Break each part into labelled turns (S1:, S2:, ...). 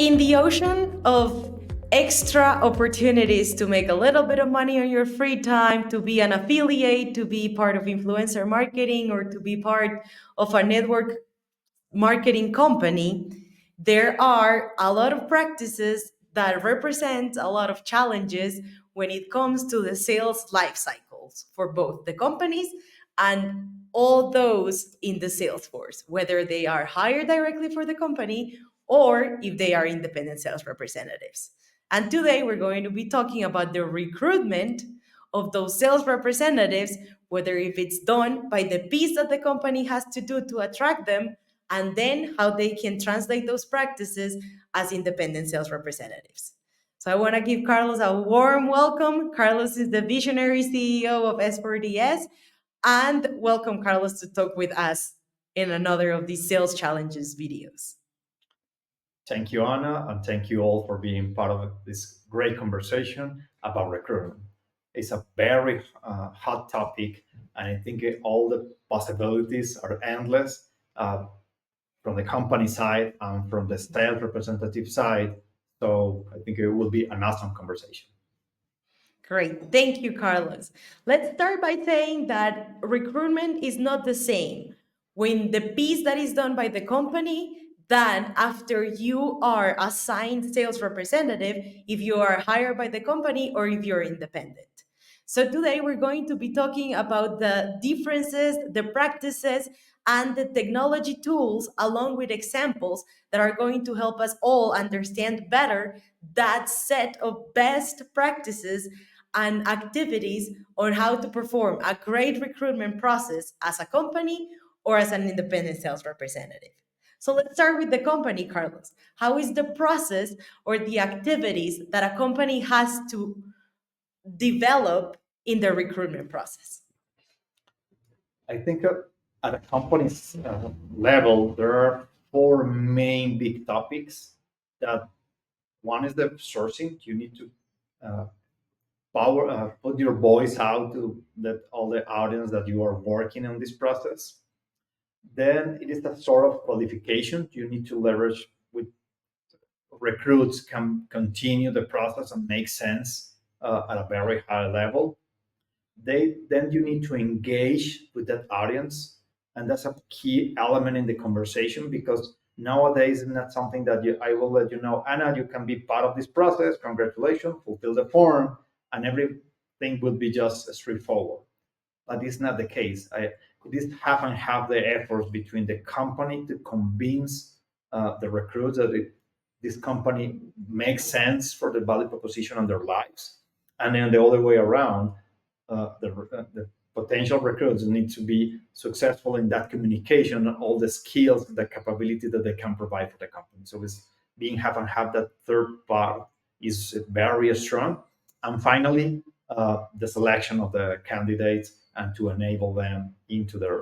S1: In the ocean of extra opportunities to make a little bit of money on your free time, to be an affiliate, to be part of influencer marketing, or to be part of a network marketing company, there are a lot of practices that represent a lot of challenges when it comes to the sales life cycles for both the companies and all those in the sales force, whether they are hired directly for the company or if they are independent sales representatives. And today we're going to be talking about the recruitment of those sales representatives, whether if it's done by the piece that the company has to do to attract them, and then how they can translate those practices as independent sales representatives. So I want to give Carlos a warm welcome. Carlos is the visionary CEO of S4DS. And welcome, Carlos, to talk with us in another of these sales challenges videos.
S2: Thank you, Anna, and thank you all for being part of this great conversation about recruitment. It's a very hot topic, and I think all the possibilities are endless from the company side and from the sales representative side. So I think it will be an awesome conversation.
S1: Great. Thank you, Carlos. Let's start by saying that recruitment is not the same when the piece that is done by the company than after you are assigned sales representative, if you are hired by the company or if you're independent. So today we're going to be talking about the differences, the practices, and the technology tools, along with examples that are going to help us all understand better that set of best practices and activities on how to perform a great recruitment process as a company or as an independent sales representative. So let's start with the company, Carlos. How is the process or the activities that a company has to develop in the recruitment process?
S2: I think at a company's level, there are four main big topics. That one is the sourcing. You need to uh, put your voice out to that all the audience that you are working on this process. Then it is a sort of qualification you need to leverage with recruits can continue the process and make sense at a very high level. Then you need to engage with that audience, and that's a key element in the conversation because nowadays it's not something that I will let you know, Anna, you can be part of this process. Congratulations, fulfill the form, and everything will be just straightforward. But it's not the case. It is half and half the efforts between the company to convince the recruits that this company makes sense for the value proposition on their lives, and then the other way around, the potential recruits need to be successful in that communication and all the skills, the capability that they can provide for the company. So it's being half and half. That third part is very strong. And finally, the selection of the candidates and to enable them into their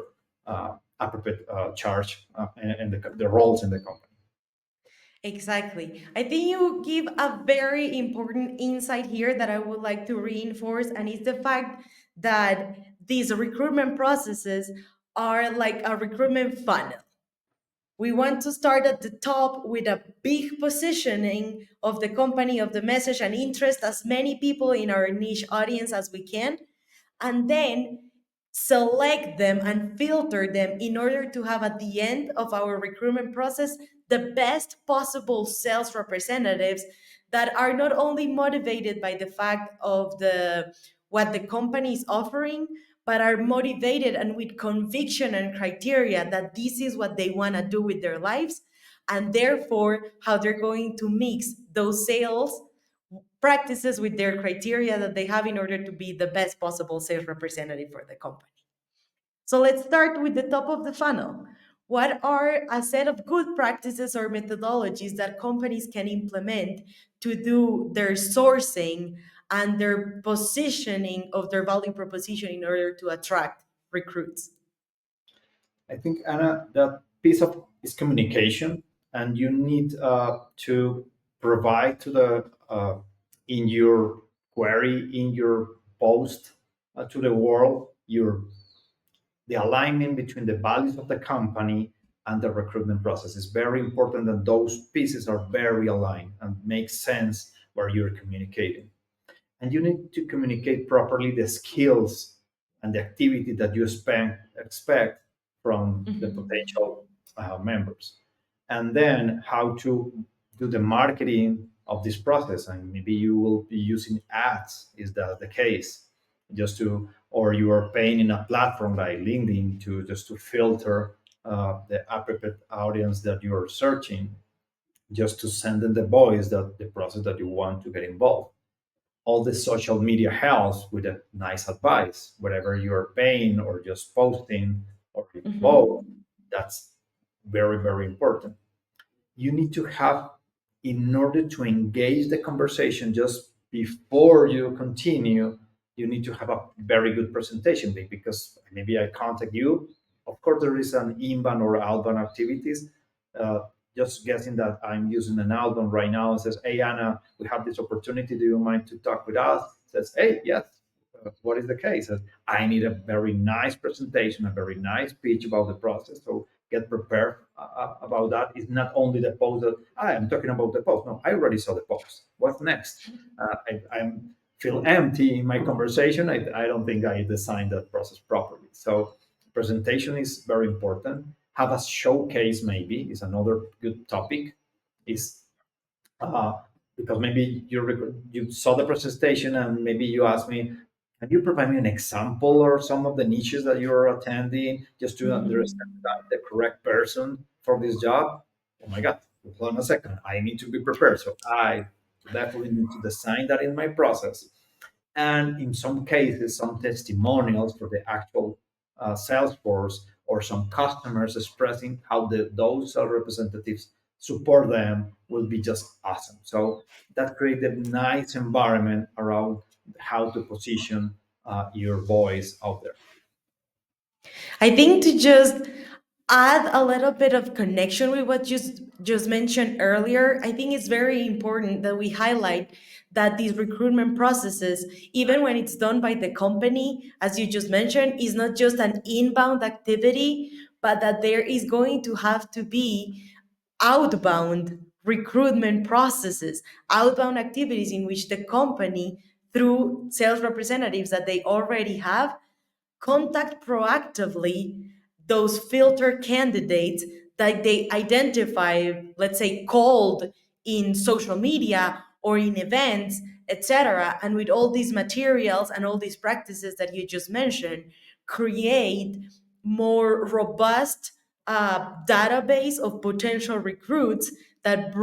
S2: appropriate charge and the roles in the company.
S1: Exactly. I think you give a very important insight here that I would like to reinforce, and it's the fact that these recruitment processes are like a recruitment funnel. We want to start at the top with a big positioning of the company, of the message, and interest as many people in our niche audience as we can, and then select them and filter them in order to have at the end of our recruitment process the best possible sales representatives that are not only motivated by the fact of the what the company is offering, but are motivated and with conviction and criteria that this is what they want to do with their lives, and therefore how they're going to mix those sales practices with their criteria that they have in order to be the best possible sales representative for the company. So let's start with the top of the funnel. What are a set of good practices or methodologies that companies can implement to do their sourcing and their positioning of their value proposition in order to attract recruits?
S2: I think, Anna, that piece of is communication, and you need to provide to the in your query, in your post to the world, your the alignment between the values of the company and the recruitment process. It's very important that those pieces are very aligned and make sense where you're communicating. And you need to communicate properly the skills and the activity that you expect from the
S1: Mhm.
S2: potential members, and then how to do the marketing of this process. And maybe you will be using ads, is that the case, just to, or you are paying in a platform like LinkedIn to just to filter the appropriate audience that you are searching, just to send them the voice that the process that you want to get involved. All the social media helps with a nice advice, whatever you're paying or just posting or both.
S1: Mhm.
S2: That's very, very important. You need to have, in order to engage the conversation just before you continue, you need to have a very good presentation, because maybe I contact you. Of course, there is an inbound or outbound activities. uh, just guessing that I'm using an outbound right now and says, hey Anna, we have this opportunity, do you mind to talk with us? Says, hey, yes. What is the case? Says, I need a very nice presentation, a very nice pitch about the process. So get prepared about that. It's not only the post that I'm talking about the post. No, I already saw the post. What's next? I'm feel empty in my conversation. I don't think I designed that process properly. So presentation is very important. Have a showcase, maybe, is another good topic. Is uh, because maybe you saw the presentation and maybe you asked me, can you provide me an example or some of the niches that you're attending, just to understand
S1: Mhm.
S2: that I'm the correct person for this job? Oh my God, hold on a second. I need to be prepared. So I definitely need to design that in my process. And in some cases, some testimonials for the actual sales force, or some customers expressing how those sales representatives support them, will be just awesome. So that created a nice environment around how to position your voice out there.
S1: I think to just add a little bit of connection with what you just mentioned earlier, I think it's very important that we highlight that these recruitment processes, even when it's done by the company, as you just mentioned, is not just an inbound activity, but that there is going to have to be outbound recruitment processes, outbound activities in which the company, through sales representatives that they already have, contact proactively those filter candidates that they identify, let's say, cold in social media or in events, etc. And with all these materials and all these practices that you just mentioned, create more robust database of potential recruits that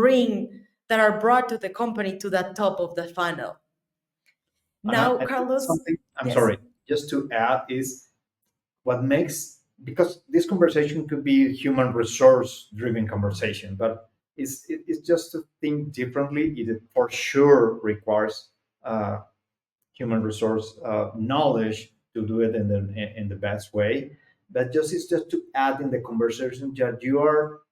S1: are brought to the company to that top of the funnel.
S2: And
S1: Now,
S2: I think
S1: Carlos,
S2: something, I'm
S1: yes.
S2: sorry, just to add, is what makes, because this conversation could be human resource driven conversation, but it's just to think differently. It for sure requires uh, human resource knowledge to do it in the best way. But just it's just to add in the conversation that you are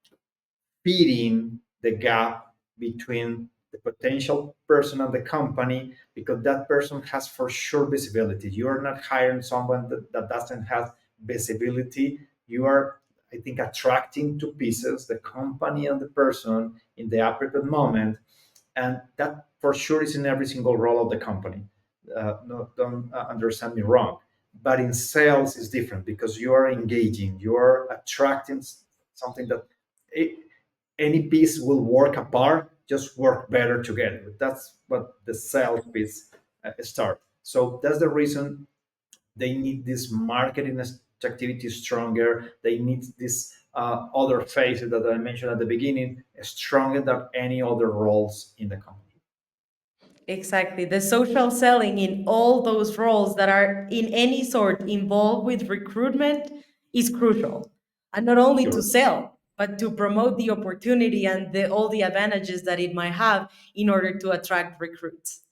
S2: feeding the gap between the potential person and the company, because that person has for sure visibility. You are not hiring someone that doesn't have visibility. You are, I think, attracting two pieces, the company and the person, in the appropriate moment. And that for sure is in every single role of the company. No, don't understand me wrong. But in sales is different, because you are engaging, you are attracting something that it, any piece will work apart, just work better together. That's what the sales piece start. So that's the reason they need this marketing activity stronger. They need this other phases that I mentioned at the beginning stronger than any other roles in the company.
S1: Exactly. The social selling in all those roles that are in any sort involved with recruitment is crucial. And not only to
S2: Sure.
S1: sell, but to promote the opportunity and all the advantages that it might have in order to attract recruits.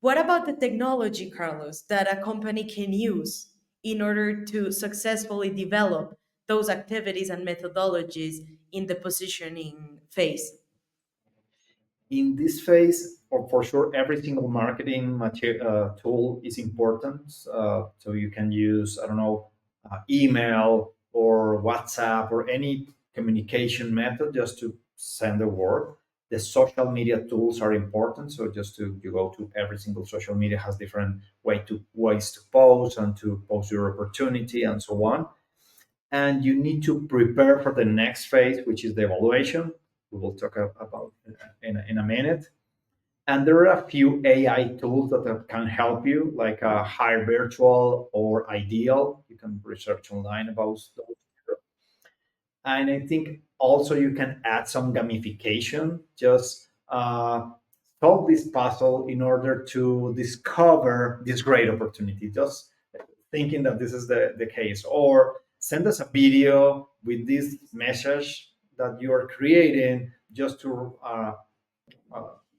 S1: What about the technology, Carlos, that a company can use in order to successfully develop those activities and methodologies in the positioning phase?
S2: In this phase, for sure, every single marketing tool is important. So you can use, I don't know, email or WhatsApp or any. communication method just to send the word. The social media tools are important. So just to you go to every single social media has different ways to post and to post your opportunity and so on. And you need to prepare for the next phase, which is the evaluation. We will talk about in a minute. And there are a few AI tools that can help you, like Hire Virtual or Ideal. You can research online about those. And I think also you can add some gamification, just solve this puzzle in order to discover this great opportunity. Just thinking that this is the case, or send us a video with this message that you are creating just to uh,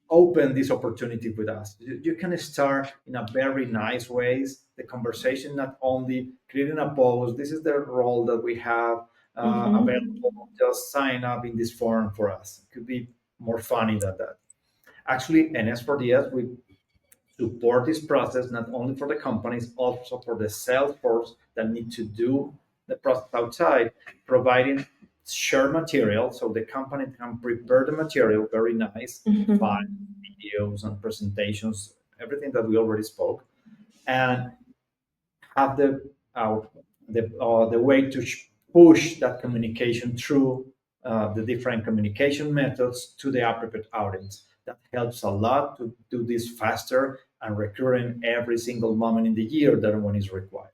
S2: open this opportunity with us. You can start in a very nice ways the conversation, not only creating a post. This is the role that we have
S1: Mhm.
S2: available. Just sign up in this forum for us. It could be more funny than that. Actually, in S4DS, we support this process not only for the companies, also for the sales force that need to do the process outside, providing share material so the company can prepare the material very nice, files,
S1: Mhm.
S2: videos, and presentations, everything that we already spoke, and have the way to push that communication through the different communication methods to the appropriate audience. That helps a lot to do this faster and recurring every single moment in the year that one is required.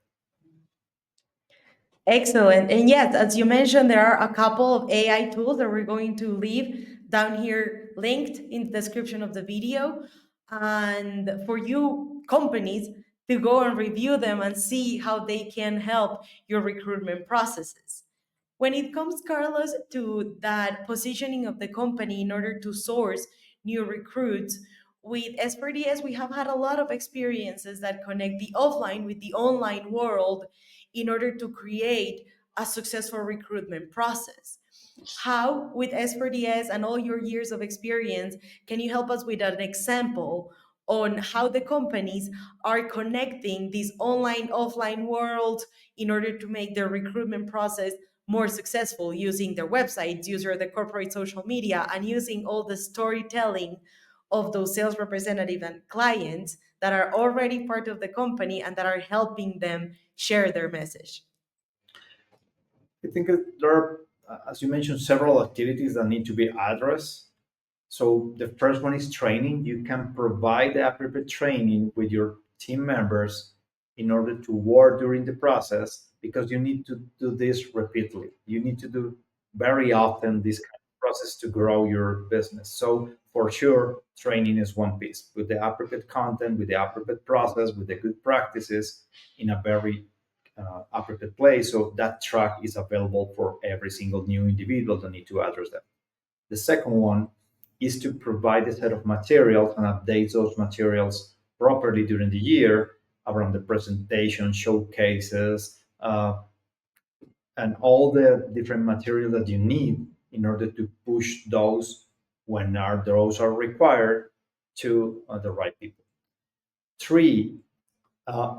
S1: Excellent. And yes, as you mentioned, there are a couple of AI tools that we're going to leave down here linked in the description of the video. And for you companies to go and review them and see how they can help your recruitment processes. When it comes, Carlos, to that positioning of the company in order to source new recruits, with S4DS, we have had a lot of experiences that connect the offline with the online world in order to create a successful recruitment process. How, with S4DS and all your years of experience, can you help us with an example on how the companies are connecting these online offline worlds in order to make their recruitment process more successful using their websites, using the corporate social media, and using all the storytelling of those sales representative and clients that are already part of the company and that are helping them share their message?
S2: I think there are, as you mentioned, several activities that need to be addressed. So the first one is training. You can provide the appropriate training with your team members in order to work during the process, because you need to do this repeatedly. You need to do very often this kind of process to grow your business. So for sure, training is one piece with the appropriate content, with the appropriate process, with the good practices in a very appropriate place. So that track is available for every single new individual that need to address that. The second one is to provide a set of materials and update those materials properly during the year around the presentation, showcases, and all the different material that you need in order to push those when those are required to the right people. Three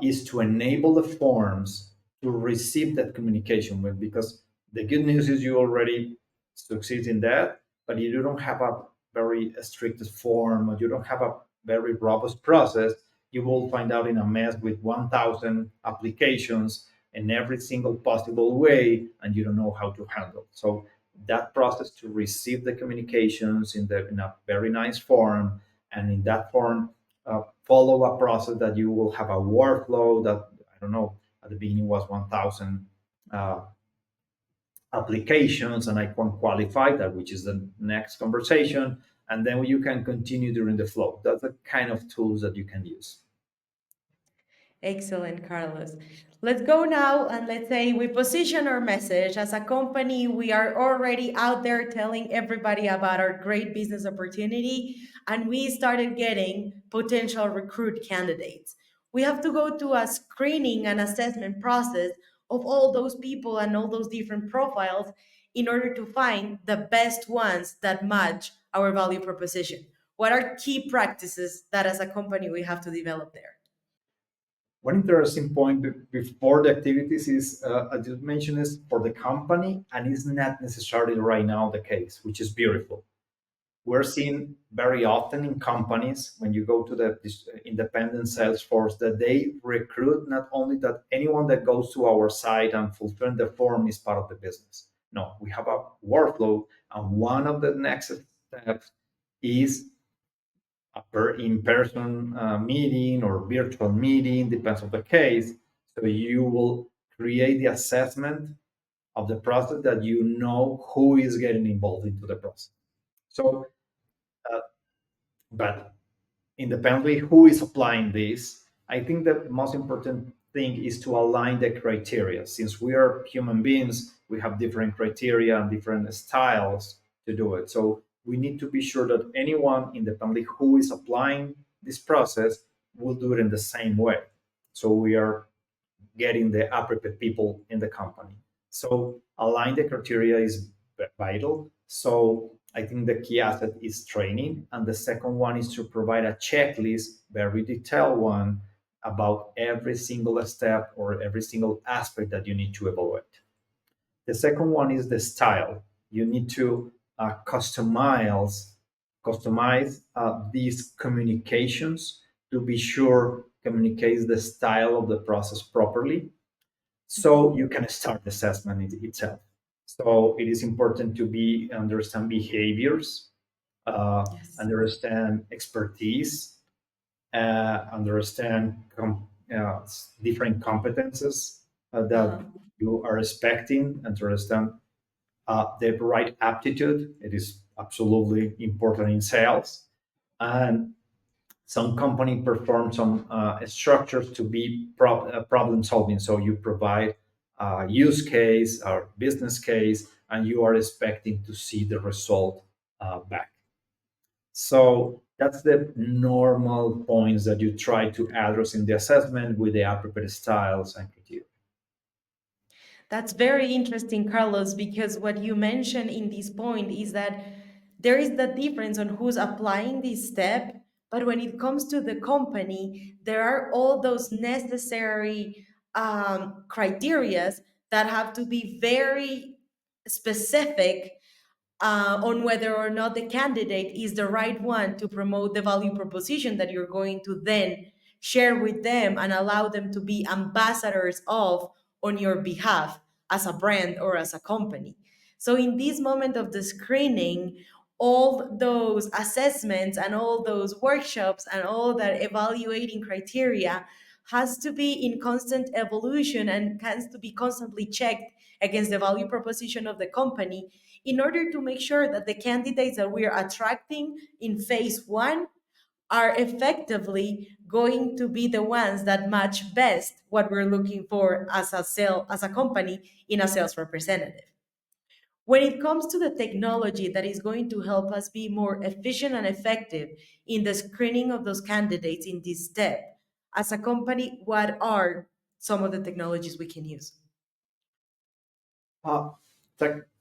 S2: is to enable the forms to receive that communication with, because the good news is you already succeed in that, but you don't have a very strict form, or you don't have a very robust process. You will find out in a mess with 1,000 applications in every single possible way, and you don't know how to handle. So that process to receive the communications in a very nice form, and in that form follow a process that you will have a workflow that, I don't know, at the beginning was 1,000 uh, applications, and I can qualify that, which is the next conversation, and then you can continue during the flow. That's the kind of tools that you can use.
S1: Excellent, Carlos. Let's go now and let's say we position our message as a company. We are already out there telling everybody about our great business opportunity, and we started getting potential recruit candidates. We have to go to a screening and assessment process of all those people and all those different profiles in order to find the best ones that match our value proposition. What are key practices that as a company we have to develop there?
S2: One interesting point before the activities is, as you mentioned, is for the company, and it's not necessarily right now the case, which is beautiful. We're seeing very often in companies when you go to the independent sales force that they recruit not only that anyone that goes to our site and fulfilling the form is part of the business. No, we have a workflow, and one of the next steps is a in-person meeting or virtual meeting, depends on the case. So you will create the assessment of the process that you know who is getting involved into the process. So, uh, but independently, who is applying this? I think the most important thing is to align the criteria. Since we are human beings, we have different criteria and different styles to do it. So we need to be sure that anyone independently who is applying this process will do it in the same way. So we are getting the appropriate people in the company. So align the criteria is vital. So I think the key asset is training. And the second one is to provide a checklist, very detailed one, about every single step or every single aspect that you need to evaluate. The second one is the style. You need to customize these communications to be sure communicates the style of the process properly, so you can start the assessment itself. So it is important to be understand behaviors, uh,
S1: Yes.
S2: understand expertise, understand different competences that
S1: Uh-huh.
S2: you are expecting, and to understand the right aptitude. It is absolutely important in sales. And some company perform some structures to be problem solving. So you provide a use case or business case, and you are expecting to see the result back. So that's the normal points that you try to address in the assessment with the appropriate styles and criteria.
S1: That's very interesting, Carlos, because what you mentioned in this point is that there is the difference on who's applying this step, but when it comes to the company, there are all those necessary criterias that have to be very specific on whether or not the candidate is the right one to promote the value proposition that you're going to then share with them and allow them to be ambassadors of on your behalf as a brand or as a company. So, in this moment of the screening, all those assessments and all those workshops and all that evaluating criteria has to be in constant evolution and has to be constantly checked against the value proposition of the company in order to make sure that the candidates that we are attracting in phase one are effectively going to be the ones that match best what we're looking for as a company in a sales representative. When it comes to the technology that is going to help us be more efficient and effective in the screening of those candidates in this step, as a company, what are some of the technologies we can use?
S2: Uh,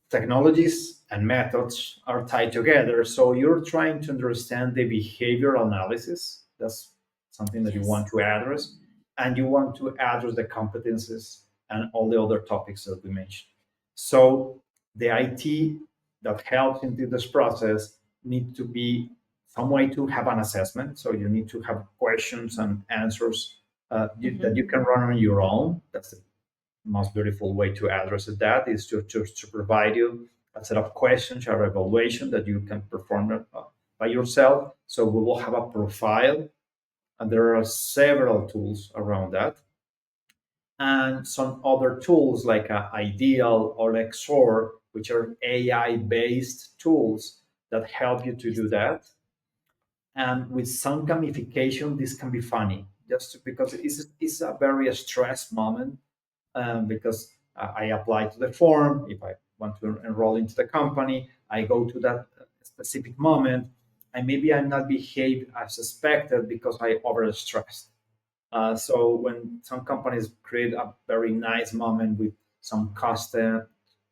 S2: Technologies and methods are tied together. So you're trying to understand the behavioral analysis. That's something that you
S1: Yes.
S2: want to address. And you want to address the competences and all the other topics that we mentioned. So the IT that helps into this process need to be some way to have an assessment. So you need to have questions and answers that you
S1: Mhm.
S2: can run on your own. That's the most beautiful way to address that is to provide you a set of questions or evaluation that you can perform by yourself. So we will have a profile, and there are several tools around that, and some other tools like Ideal or Xor, which are AI-based tools that help you to do that. And with some gamification, this can be funny, just because it's a very stress moment, because I apply to the form. If I want to enroll into the company, I go to that specific moment, and maybe I'm not behave as expected because I overstressed. So when some companies create a very nice moment with some custom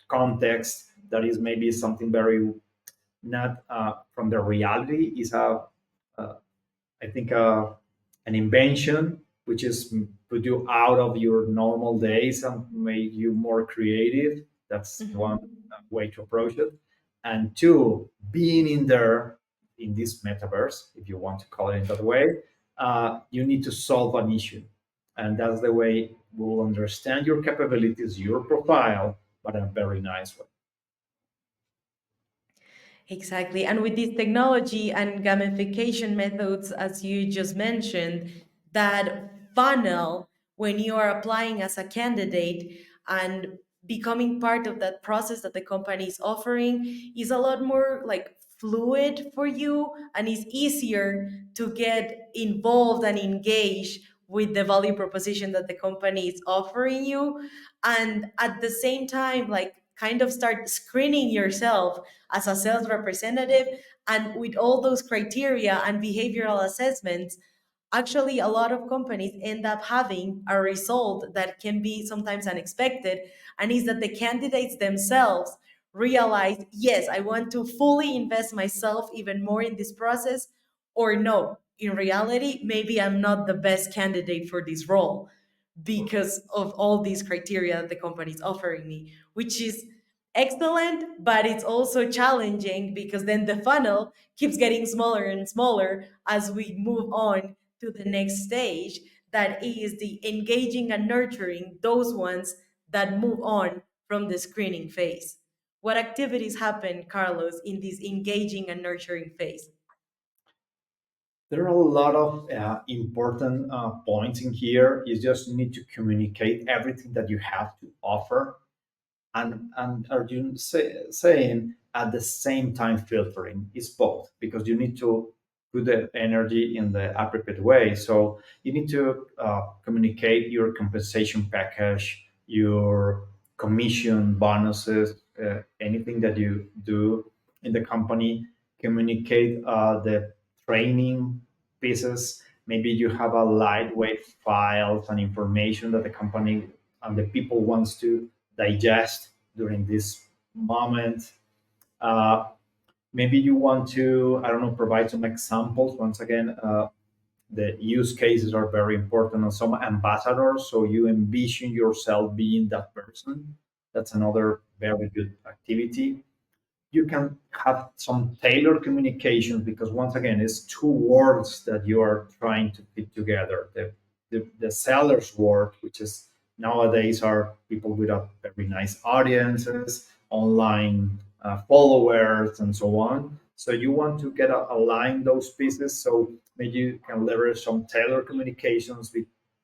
S2: context that is maybe something very not from the reality, is a I think an invention which is put you out of your normal days and make you more creative. That's one
S1: Mhm.
S2: way to approach it. And two, being in there in this metaverse, if you want to call it in that way, you need to solve an issue. And that's the way we'll understand your capabilities, your profile, but in a very nice way.
S1: Exactly. And with this technology and gamification methods, as you just mentioned, that funnel, when you are applying as a candidate and becoming part of that process that the company is offering, is a lot more like fluid for you and is easier to get involved and engage with the value proposition that the company is offering you. And at the same time, like kind of start screening yourself as a sales representative. And with all those criteria and behavioral assessments, actually a lot of companies end up having a result that can be sometimes unexpected, and is that the candidates themselves realize, yes, I want to fully invest myself even more in this process, or no, in reality maybe I'm not the best candidate for this role because of all these criteria that the company is offering me, which is excellent, but it's also challenging because then the funnel keeps getting smaller and smaller as we move on to the next stage, that is the engaging and nurturing those ones that move on from the screening phase. What activities happen, Carlos, in this engaging and nurturing phase?
S2: There are a lot of important points in here. You just need to communicate everything that you have to offer, and are you saying at the same time filtering is both, because you need to put the energy in the appropriate way. So you need to communicate your compensation package, your commission bonuses, anything that you do in the company. Communicate the training pieces. Maybe you have a lightweight files and information that the company and the people wants to digest during this moment. Uh, Maybe you want to, I don't know, provide some examples. Once again, the use cases are very important on some ambassadors. So you envision yourself being that person. That's another very good activity. You can have some tailored communications, because once again, it's two words that you are trying to fit together. The seller's word, which is nowadays are people with a very nice audiences, online followers, and so on. So you want to get align those pieces. So maybe you can leverage some tailored communications.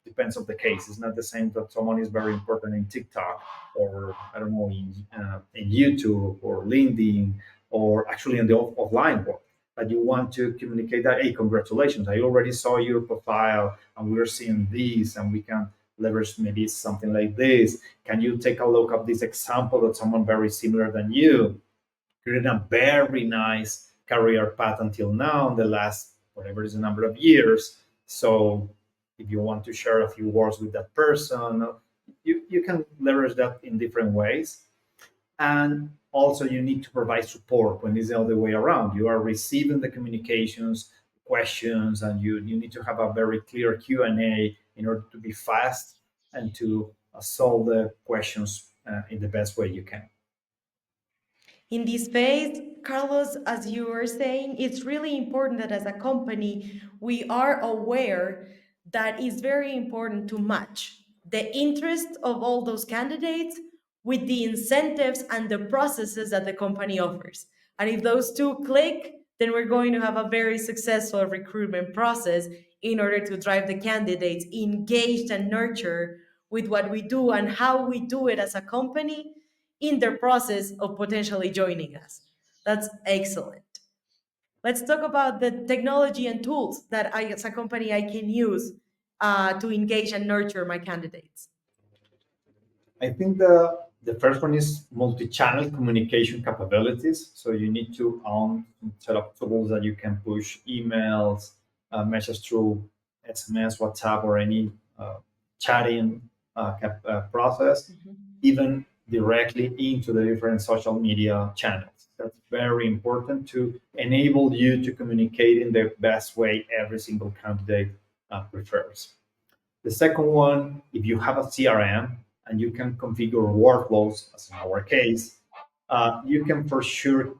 S2: Depends on the case. It's not the same that someone is very important in TikTok, or I don't know, in YouTube or LinkedIn, or actually in the offline world. That you want to communicate that, hey, congratulations, I already saw your profile and we're seeing this, and we can leverage maybe something like this. Can you take a look at this example of someone very similar than you? Created a very nice career path until now in the last whatever is the number of years. So if you want to share a few words with that person, you can leverage that in different ways. And also you need to provide support when it's the other way around. You are receiving the communications, questions, and you need to have a very clear Q&A in order to be fast and to solve the questions in the best way you can.
S1: In this phase, Carlos, as you were saying, it's really important that as a company, we are aware that it's very important to match the interest of all those candidates with the incentives and the processes that the company offers. And if those two click, then we're going to have a very successful recruitment process in order to drive the candidates engaged and nurtured with what we do and how we do it as a company in their process of potentially joining us. That's excellent. Let's talk about the technology and tools that I, as a company, I can use to engage and nurture my candidates.
S2: I think the first one is multi-channel communication capabilities. So you need to set up tools that you can push emails, message through SMS, WhatsApp, or any chatting process,
S1: Mhm.
S2: even directly into the different social media channels. That's very important to enable you to communicate in the best way every single candidate prefers. The second one, if you have a CRM and you can configure workflows, as in our case, you can for sure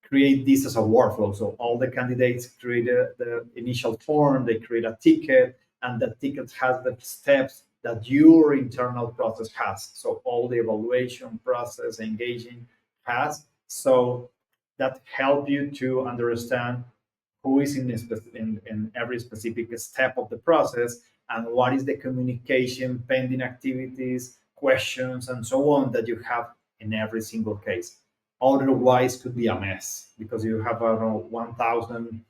S2: create this as a workflow. So all the candidates create the initial form, they create a ticket, and that ticket has the steps that your internal process has. So all the evaluation process, engaging has. So that help you to understand who is in every specific step of the process and what is the communication, pending activities, questions, and so on that you have in every single case. Otherwise, could be a mess because you have around 1,000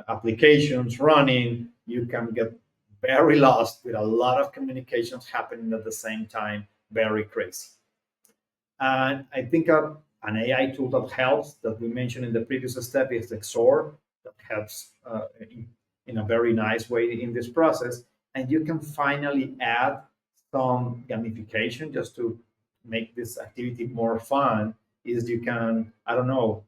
S2: applications running. You can get very lost with a lot of communications happening at the same time. Very crazy. And I think an AI tool that helps that we mentioned in the previous step is Xor that helps in a very nice way in this process. And you can finally add some gamification just to make this activity more fun. Is you can, I don't know,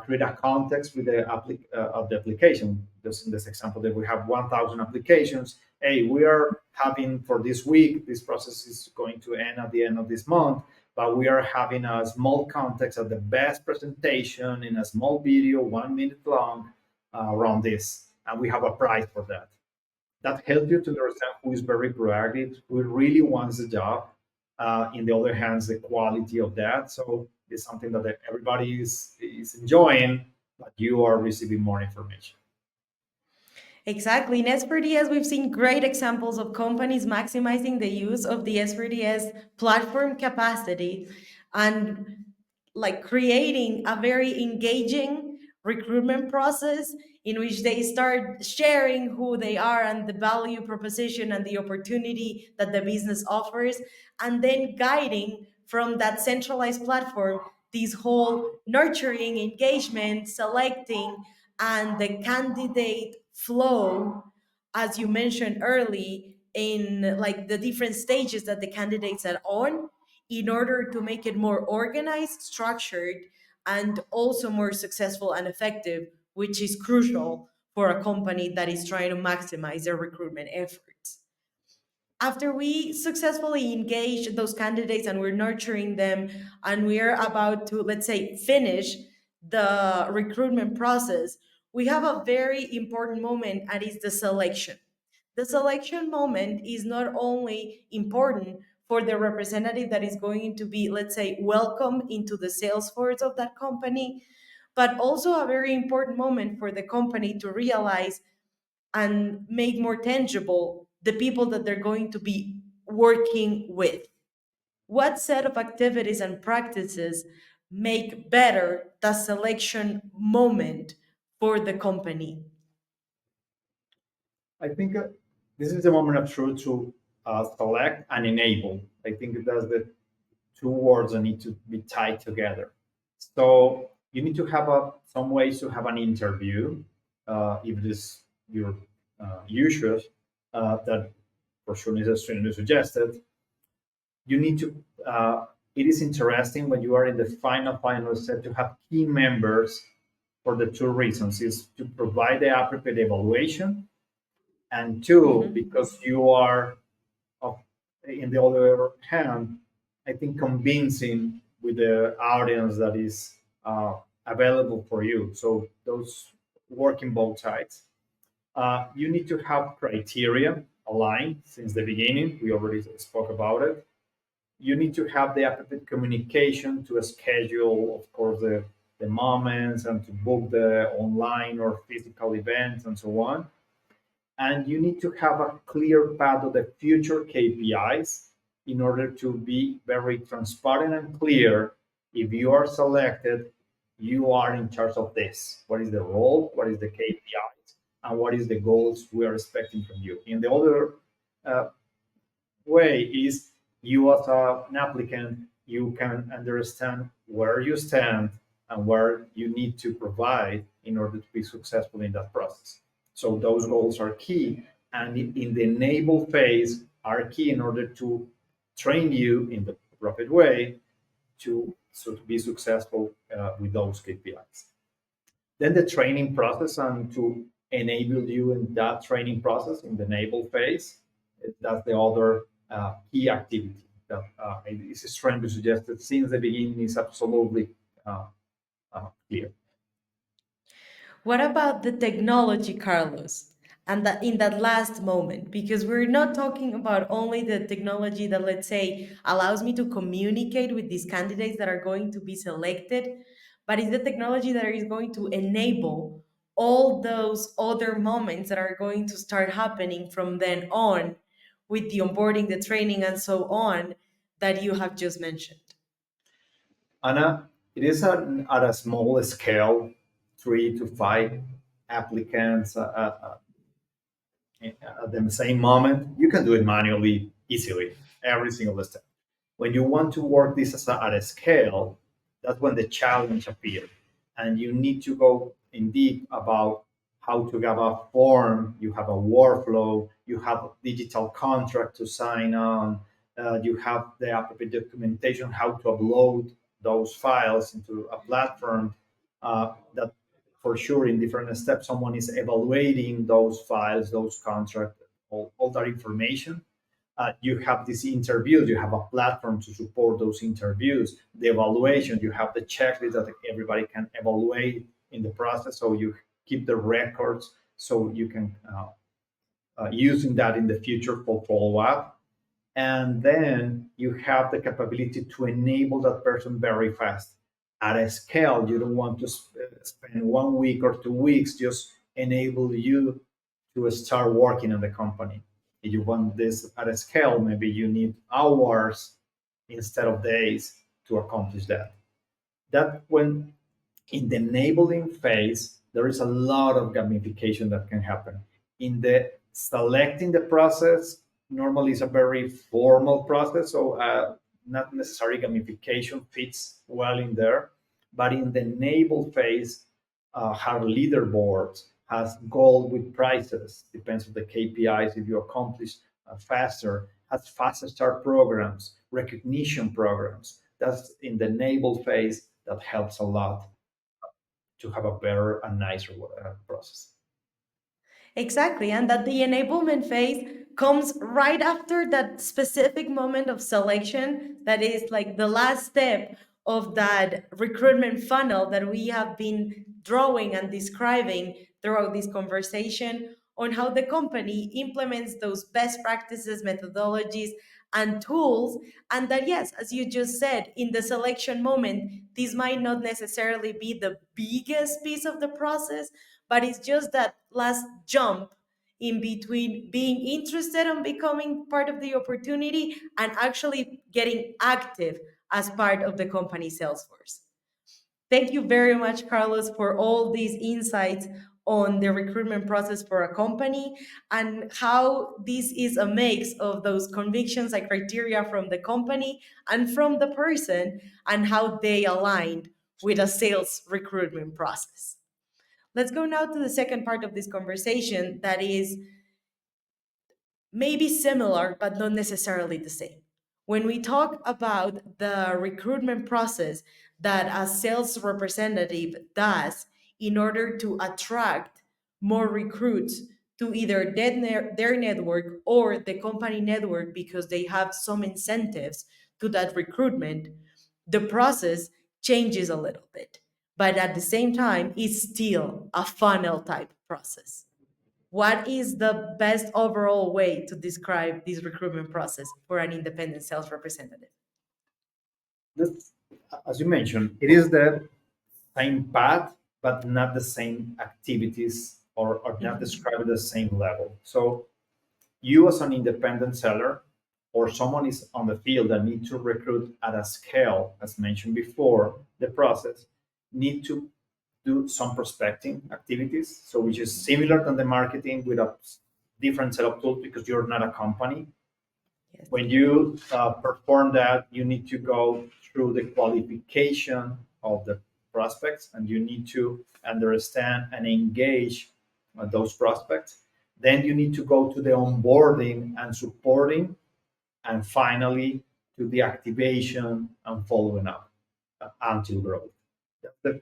S2: create a context with the of the application. Just in this example, that we have 1,000 applications. Hey, we are having for this week. This process is going to end at the end of this month, but we are having a small context of the best presentation in a small video, 1 minute long, around this, and we have a price for that. That helps you to understand who is very proactive, who really wants the job. In the other hands, the quality of that. So it's something that everybody is enjoying, but you are receiving more information.
S1: Exactly. In S4DS, we've seen great examples of companies maximizing the use of the S4DS platform capacity and like creating a very engaging recruitment process in which they start sharing who they are and the value proposition and the opportunity that the business offers, and then guiding from that centralized platform this whole nurturing engagement, selecting, and the candidate flow, as you mentioned early, in like the different stages that the candidates are on, in order to make it more organized, structured, and also more successful and effective, which is crucial for a company that is trying to maximize their recruitment efforts. After we successfully engage those candidates and we're nurturing them and we're about to, let's say, finish the recruitment process, we have a very important moment, and it's the selection. The selection moment is not only important for the representative that is going to be, let's say, welcome into the sales force of that company, but also a very important moment for the company to realize and make more tangible the people that they're going to be working with. What set of activities and practices make better the selection moment for the company?
S2: I think this is the moment of truth to select and enable. I think that's the two words that need to be tied together. So you need to have some ways to have an interview, if it is your usual, that for sure is extremely suggested. You need to, it is interesting when you are in the final step to have key members for the two reasons is to provide the appropriate evaluation, and two,
S1: Mhm.
S2: because you are, uh, in the other hand, I think convincing with the audience that is available for you. So those work in both sides. You need to have criteria aligned since the beginning. We already spoke about it. You need to have the appropriate communication to schedule, of course, the moments and to book the online or physical events and so on. And you need to have a clear path of the future KPIs in order to be very transparent and clear. If you are selected, you are in charge of this. What is the role? What is the KPIs? And what is the goals we are expecting from you? In the other uh, way is you as an applicant, you can understand where you stand and where you need to provide in order to be successful in that process. So those goals are key, and in the enable phase are key in order to train you in the appropriate way to be successful with those KPIs. Then the training process, and to enable you in that training process in the enable phase, That's the other key activity that is trying to suggest that since the beginning is absolutely uh, clear.
S1: What about the technology, Carlos? And that in that last moment, because we're not talking about only the technology that, let's say, allows me to communicate with these candidates that are going to be selected, but it's the technology that is going to enable all those other moments that are going to start happening from then on with the onboarding, the training, and so on that you have just mentioned.
S2: Anna, it is at a small scale, 3 to 5 applicants at the same moment. You can do it manually, easily, every single step. When you want to work this at a scale, that's when the challenge appears. And you need to go in deep about how to have a form, you have a workflow, you have a digital contract to sign on, you have the appropriate documentation, how to upload those files into a platform that for sure in different steps someone is evaluating those files, those contracts, all that information. You have these interviews, you have a platform to support those interviews, the evaluation, you have the checklist that everybody can evaluate in the process, so you keep the records so you can using that in the future for follow-up. And then you have the capability to enable that person very fast at a scale. You don't want to spend 1 week or 2 weeks, just enable you to start working on the company. If you want this at a scale, maybe you need hours instead of days to accomplish that. That when in the enabling phase, there is a lot of gamification that can happen. In the selecting the process, normally it's a very formal process, so not necessarily gamification fits well in there. But in the enable phase, have leaderboards, has goal with prices, depends on the KPIs. If you accomplish faster, has faster start programs, recognition programs. That's in the enable phase that helps a lot to have a better and nicer process.
S1: Exactly, and that the enablement phase comes right after that specific moment of selection that is like the last step of that recruitment funnel that we have been drawing and describing throughout this conversation on how the company implements those best practices, methodologies, and tools. And that, yes, as you just said, in the selection moment, this might not necessarily be the biggest piece of the process, but it's just that last jump in between being interested in becoming part of the opportunity and actually getting active as part of the company sales force. Thank you very much, Carlos, for all these insights on the recruitment process for a company and how this is a mix of those convictions and criteria from the company and from the person and how they aligned with a sales recruitment process. Let's go now to the second part of this conversation that is maybe similar, but not necessarily the same. When we talk about the recruitment process that a sales representative does in order to attract more recruits to either their network or the company network because they have some incentives to that recruitment, the process changes a little bit. But at the same time, it's still a funnel type process. What is the best overall way to describe this recruitment process for an independent sales representative?
S2: This, as you mentioned, it is the same path, but not the same activities or not
S1: Mhm.
S2: described at the same level. So you as an independent seller or someone is on the field that need to recruit at a scale, as mentioned before, the process need to do some prospecting activities. So which is similar to the marketing with a different set of tools because you're not a company.
S1: Yes.
S2: When you perform that, you need to go through the qualification of the prospects and you need to understand and engage those prospects. Then you need to go to the onboarding and supporting, and finally to the activation and following up until growth. That's the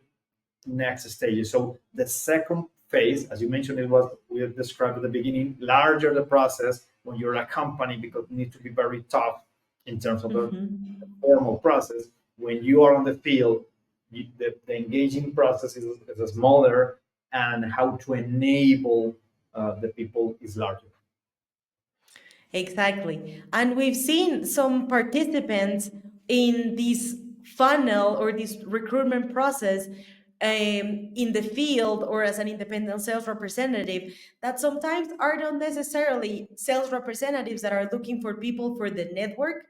S2: next stages. So the second phase, as you mentioned, it was we have described at the beginning, larger the process, when you're a company because you need to be very tough in terms of the
S1: Mhm.
S2: formal process. When you are on the field, the engaging process is smaller, and how to enable the people is larger.
S1: Exactly. And we've seen some participants in this funnel or this recruitment process in the field or as an independent sales representative that sometimes are not necessarily sales representatives that are looking for people for the network,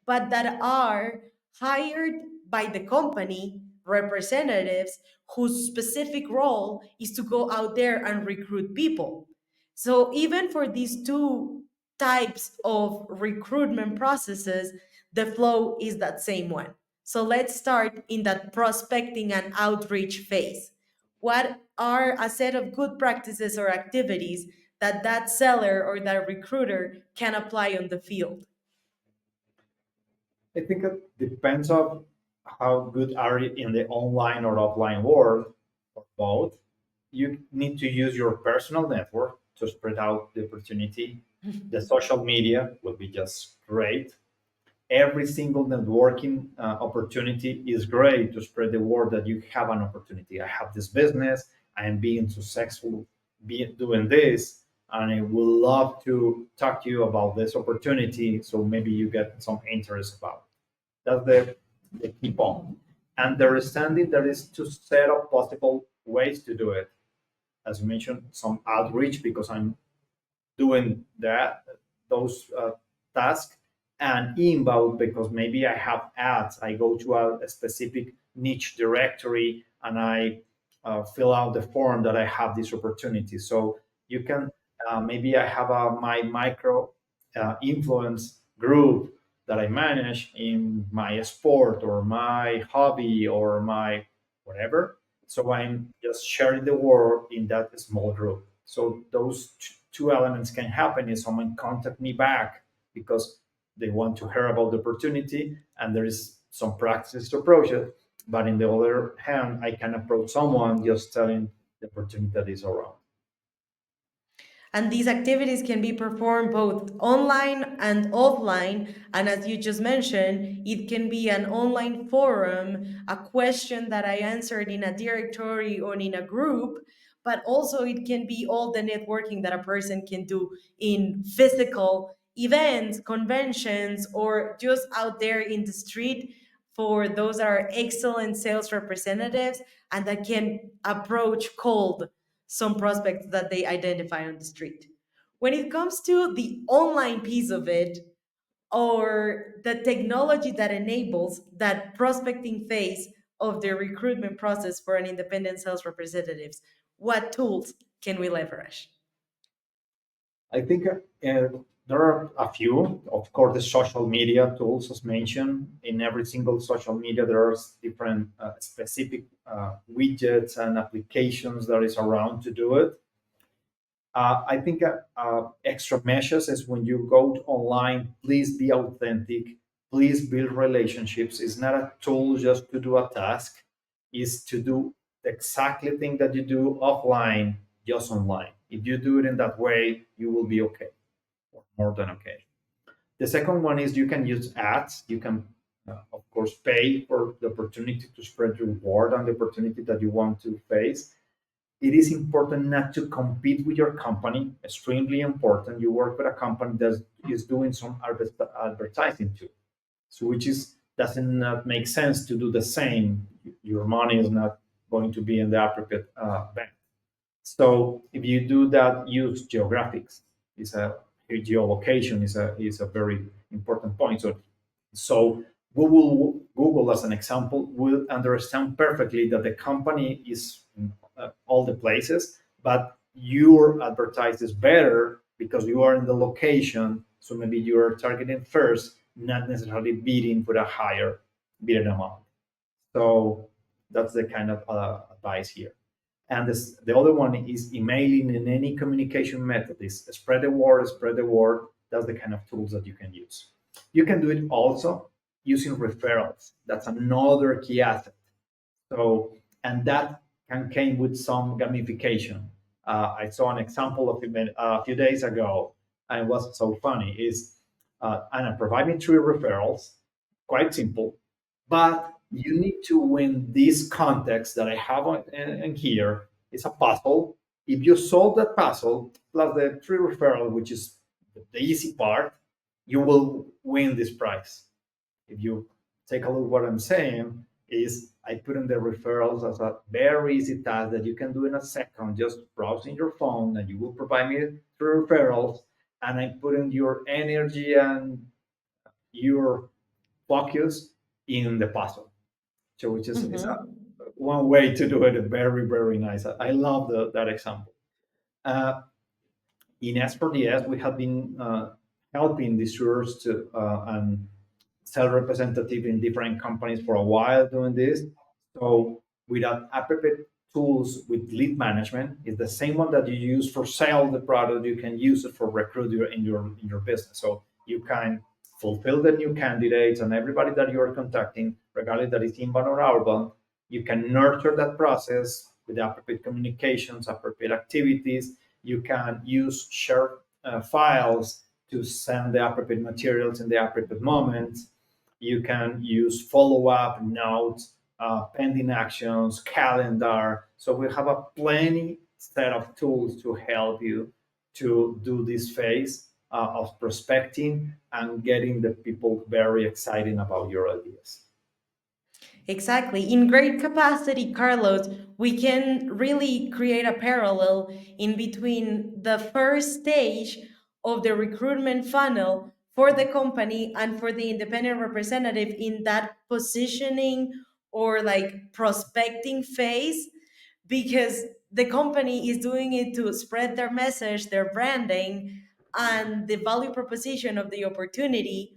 S1: but that are hired by the company representatives whose specific role is to go out there and recruit people. So even for these two types of recruitment processes, the flow is that same one. So let's start in that prospecting and outreach phase. What are a set of good practices or activities that that seller or that recruiter can apply on the field?
S2: I think it depends on how good are you in the online or offline world, or both. You need to use your personal network to spread out the opportunity. The social media will be just great. Every single networking opportunity is great to spread the word that you have an opportunity. I have this business. I am being successful doing this, and I would love to talk to you about this opportunity. So maybe you get some interest about. That's the key point. And the understanding there is to set up possible ways to do it. As you mentioned, some outreach because I'm doing those tasks, and inbound because maybe I have ads. I go to a specific niche directory and I fill out the form that I have this opportunity. So you can maybe I have my micro influence group that I manage in my sport or my hobby or my whatever. So I'm just sharing the word in that small group. So those two elements can happen is someone contact me back because they want to hear about the opportunity and there is some practice to approach it. But in the other hand, I can approach someone just telling the opportunity that is around.
S1: And these activities can be performed both online and offline. And as you just mentioned, it can be an online forum, a question that I answered in a directory or in a group, but also it can be all the networking that a person can do in physical events, conventions, or just out there in the street for those that are excellent sales representatives and that can approach cold some prospects that they identify on the street. When it comes to the online piece of it, or the technology that enables that prospecting phase of the recruitment process for an independent sales representatives, what tools can we leverage?
S2: I think there are a few. Of course, the social media tools, as mentioned, in every single social media, there are different specific widgets and applications that is around to do it. I think extra measures is when you go online, please be authentic, please build relationships. It's not a tool just to do a task, is to do the exactly thing that you do offline, just online. If you do it in that way, you will be okay, or more than okay. The second one is you can use ads. You can, of course, pay for the opportunity to spread your word and the opportunity that you want to face. It is important not to compete with your company. Extremely important. You work with a company that is doing some advertising too, so which is doesn't not make sense to do the same. Your money is not going to be in the appropriate bank. So if you do that, use geographics. Is a geolocation is a very important point. So Google as an example will understand perfectly that the company is in all the places, but your advertise is better because you are in the location. So maybe you are targeting first, not necessarily bidding for a higher bidding amount. So that's the kind of advice here. And the other one is emailing in any communication method. Is spread the word, spread the word. That's the kind of tools that you can use. You can do it also using referrals. That's another key asset. So, and that can came with some gamification. I saw an example of it a few days ago. And what's so funny is, and I'm providing three referrals, quite simple, but you need to win this context that I have in here. It's a puzzle. If you solve that puzzle plus the three referral, which is the easy part, you will win this prize. If you take a look what I'm saying, is I put in the referrals as a very easy task that you can do in a second, just browsing your phone, and you will provide me three referrals, and I put in your energy and your focus in the puzzle. So which is
S1: Mhm.
S2: one way to do it. Very, very nice. I love that example. Uh, in S4DS, we have been helping distributors to and sales representative in different companies for a while doing this. So with that app tools with lead management is the same one that you use for sell the product. You can use it for recruit in your business. So you can fulfill the new candidates and everybody that you are contacting, regardless that is inbound or outbound. You can nurture that process with appropriate communications, appropriate activities. You can use share files to send the appropriate materials in the appropriate moments. You can use follow-up notes, pending actions, calendar. So we have a plenty set of tools to help you to do this phase of prospecting and getting the people very excited about your ideas.
S1: Exactly. In great capacity, Carlos, we can really create a parallel in between the first stage of the recruitment funnel for the company and for the independent representative in that positioning or like prospecting phase, because the company is doing it to spread their message, their branding, and the value proposition of the opportunity.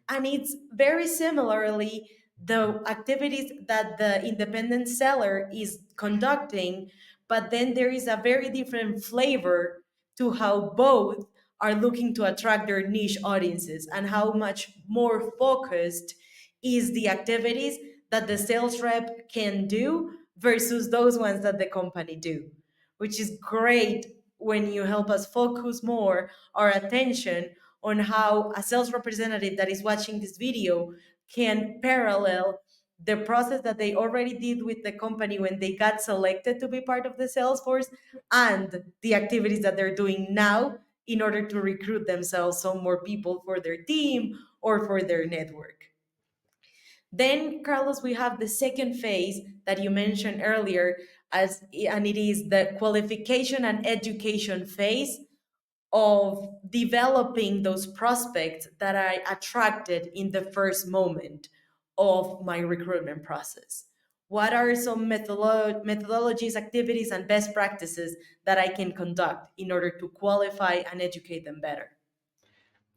S1: And it's very similarly the activities that the independent seller is conducting, but then there is a very different flavor to how both are looking to attract their niche audiences, and how much more focused is the activities that the sales rep can do versus those ones that the company do, which is great when you help us focus more our attention on how a sales representative that is watching this video can parallel the process that they already did with the company when they got selected to be part of the sales force, and the activities that they're doing now in order to recruit themselves some more people for their team or for their network. Then, Carlos, we have the second phase that you mentioned earlier, and it is the qualification and education phase of developing those prospects that I attracted in the first moment of my recruitment process. What are some methodologies, activities, and best practices that I can conduct in order to qualify and educate them better?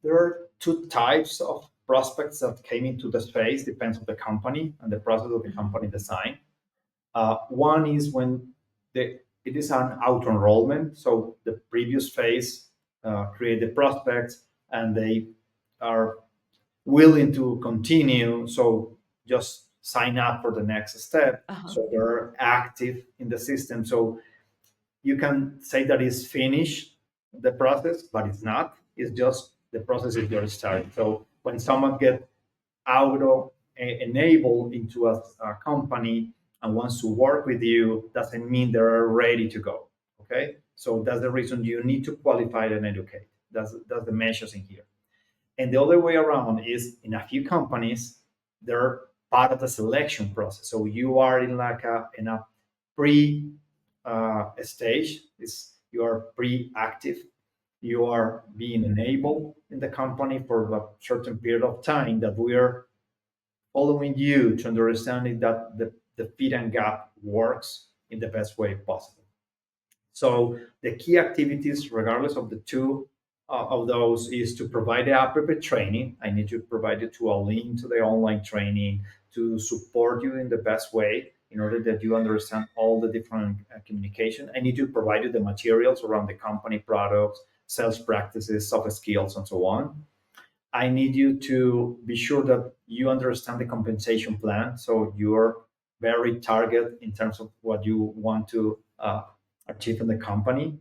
S2: There are two types of prospects that came into the space, depends on the company and the process of the company design. One is when it is an auto enrollment. So the previous phase create the prospects and they are willing to continue. So just sign up for the next step.
S1: Uh-huh.
S2: So they're active in the system. So you can say that it's finished the process, but it's not. It's just the process is just starting. So when someone gets auto enabled into a company and wants to work with you, doesn't mean they're ready to go. Okay, so that's the reason you need to qualify and educate. That's the measures in here. And the other way around is in a few companies, they're part of the selection process. So you are in like a pre stage. Is you are pre-active. You are being enabled in the company for a certain period of time that we are following you to understanding that the fit and gap works in the best way possible. So the key activities, regardless of the two of those, is to provide the appropriate training. I need to provide it to a link to the online training to support you in the best way in order that you understand all the different communication. I need to provide you the materials around the company products, sales practices, soft skills, and so on. I need you to be sure that you understand the compensation plan. So you're very target in terms of what you want to achieve in the company.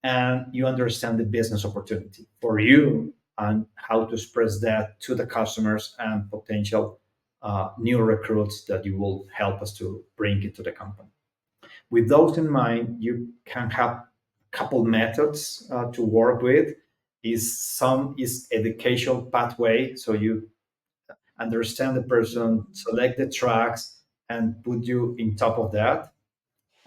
S2: and you understand the business opportunity for you and how to express that to the customers and potential new recruits that you will help us to bring into the company. With those in mind, you can have a couple methods to work with. Is educational pathway, so you understand the person, select the tracks, and put you in top of that.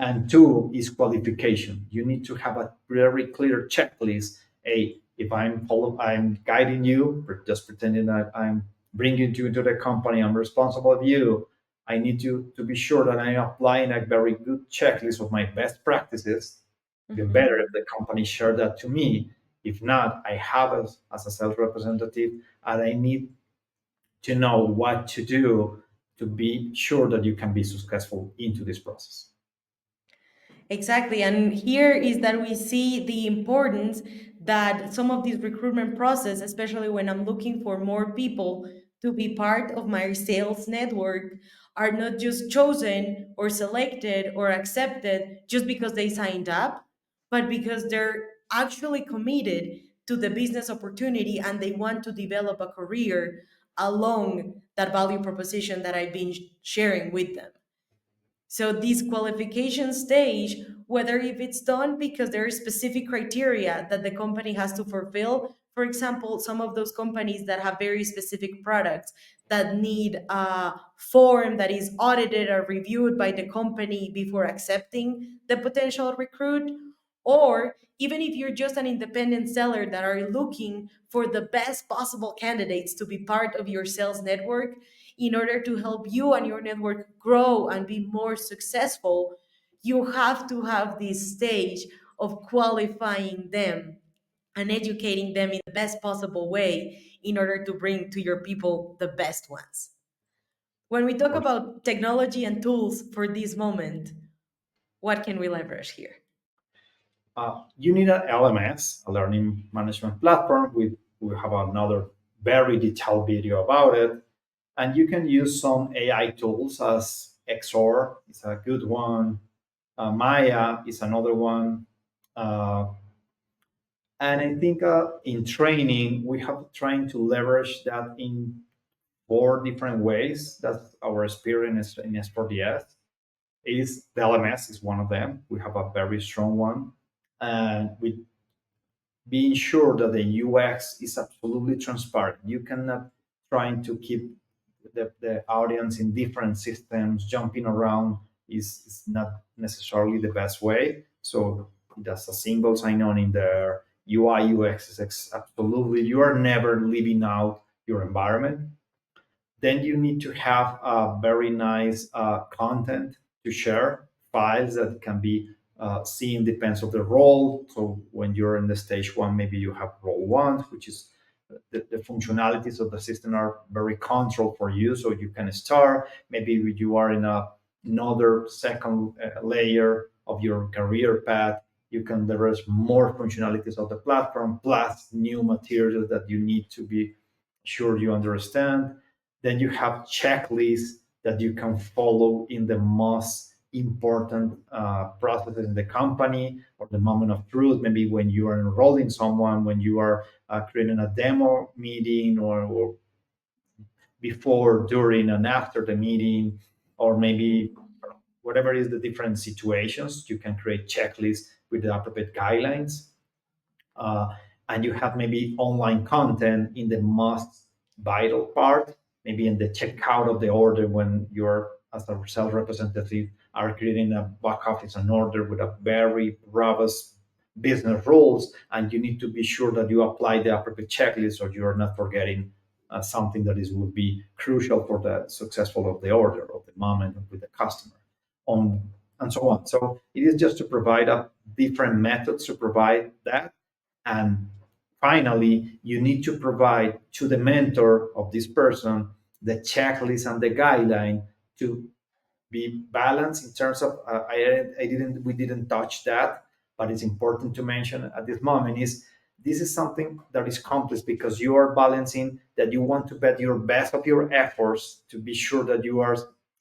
S2: And two is qualification. You need to have a very clear checklist. If I'm guiding you, just pretending that I'm bringing you into the company, I'm responsible of you. I need you to be sure that I'm applying a very good checklist of my best practices. The better
S1: Mhm.
S2: if the company share that to me. If not, I have as a sales representative, and I need to know what to do to be sure that you can be successful into this process.
S1: Exactly. And here is that we see the importance that some of these recruitment process, especially when I'm looking for more people to be part of my sales network, are not just chosen or selected or accepted just because they signed up, but because they're actually committed to the business opportunity and they want to develop a career along that value proposition that I've been sharing with them. So this qualification stage, whether if it's done because there are specific criteria that the company has to fulfill, for example, some of those companies that have very specific products that need a form that is audited or reviewed by the company before accepting the potential recruit, or even if you're just an independent seller that are looking for the best possible candidates to be part of your sales network in order to help you and your network grow and be more successful, you have to have this stage of qualifying them and educating them in the best possible way in order to bring to your people the best ones. When we talk about technology and tools for this moment, what can we leverage here?
S2: You need an LMS, a learning management platform. We have another very detailed video about it. And you can use some AI tools as XOR is a good one. Maya is another one. Uh, and I think in training, we have trying to leverage that in four different ways. That's our experience in S4DS. Is the LMS is one of them. We have a very strong one. And we being sure that the UX is absolutely transparent. You cannot trying to keep the audience in different systems jumping around is not necessarily the best way. So that's a single sign-on in there. UI UX is absolutely you are never leaving out your environment. Then you need to have a very nice content to share, files that can be seen depends of the role. So when you're in the stage one, maybe you have role one, which is the functionalities of the system are very controlled for you. So you can start, maybe you are in another second layer of your career path. You can leverage more functionalities of the platform, plus new materials that you need to be sure you understand. Then you have checklists that you can follow in the most important processes in the company or the moment of truth. Maybe when you are enrolling someone, when you are creating a demo meeting, or before, during, and after the meeting, or maybe whatever is the different situations, you can create checklists with the appropriate guidelines. uh, and you have maybe online content in the most vital part, maybe in the checkout of the order when you're as a sales representative are creating a back office an order with a very robust business rules, and you need to be sure that you apply the appropriate checklist or you're not forgetting something that is would be crucial for the successful of the order of the moment with the customer on and so on. So it is just to provide a different methods to provide that. And finally, you need to provide to the mentor of this person the checklist and the guideline to be balanced in terms of I didn't we didn't touch that, but it's important to mention at this moment is this is something that is complex because you are balancing that you want to bet your best of your efforts to be sure that you are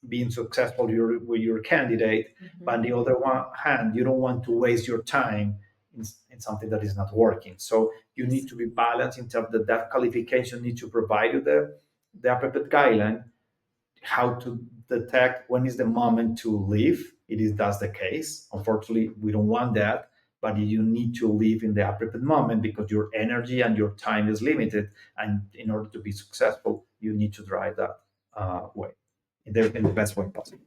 S2: being successful with your candidate, but on the
S1: Mhm.
S2: other one hand you don't want to waste your time in something that is not working. So you need to be balanced in terms that that qualification needs to provide you the appropriate guideline, how to detect when is the moment to leave. It is that's the case. Unfortunately, we don't want that, but you need to leave in the appropriate moment because your energy and your time is limited. And in order to be successful, you need to drive that way in the best way possible.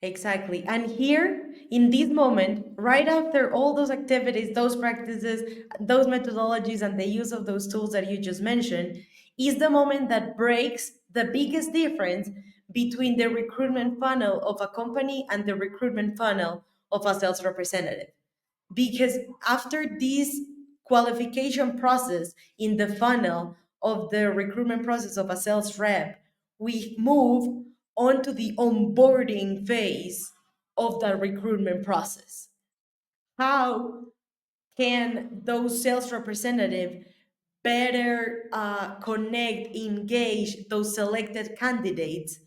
S1: Exactly. And here, in this moment, right after all those activities, those practices, those methodologies, and the use of those tools that you just mentioned, is the moment that breaks the biggest difference between the recruitment funnel of a company and the recruitment funnel of a sales representative. Because after this qualification process in the funnel of the recruitment process of a sales rep, we move on to the onboarding phase of the recruitment process. How can those sales representatives better connect, engage those selected candidates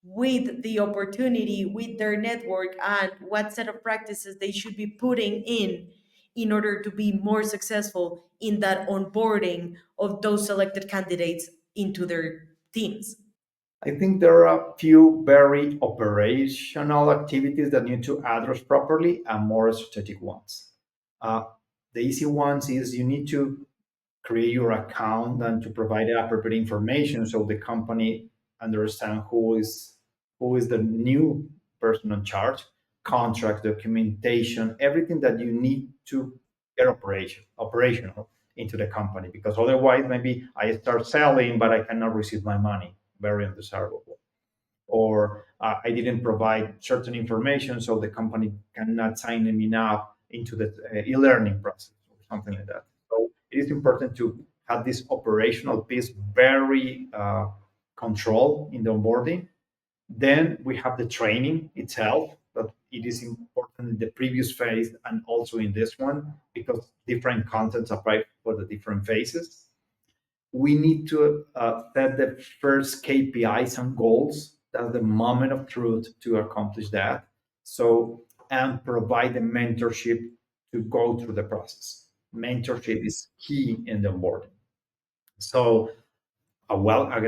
S1: with the opportunity, with their network, and what set of practices they should be putting in order to be more successful in that onboarding of those selected candidates into their teams?
S2: I think there are a few very operational activities that need to address properly and more strategic ones. Uh, the easy ones is you need to create your account and to provide the appropriate information so the company understand who is the new person in charge, contract documentation, everything that you need to get operational into the company. Because otherwise, maybe I start selling, but I cannot receive my money. Very undesirable. Or I didn't provide certain information, so the company cannot sign me up into the e-learning process or something like that. So it is important to have this operational piece very controlled in the onboarding. Then we have the training itself, but it is important in the previous phase and also in this one because different contents apply for the different phases. We need to set the first KPIs and goals. That's the moment of truth to accomplish that. So, and provide the mentorship to go through the process. Mentorship is key in the onboarding. So, a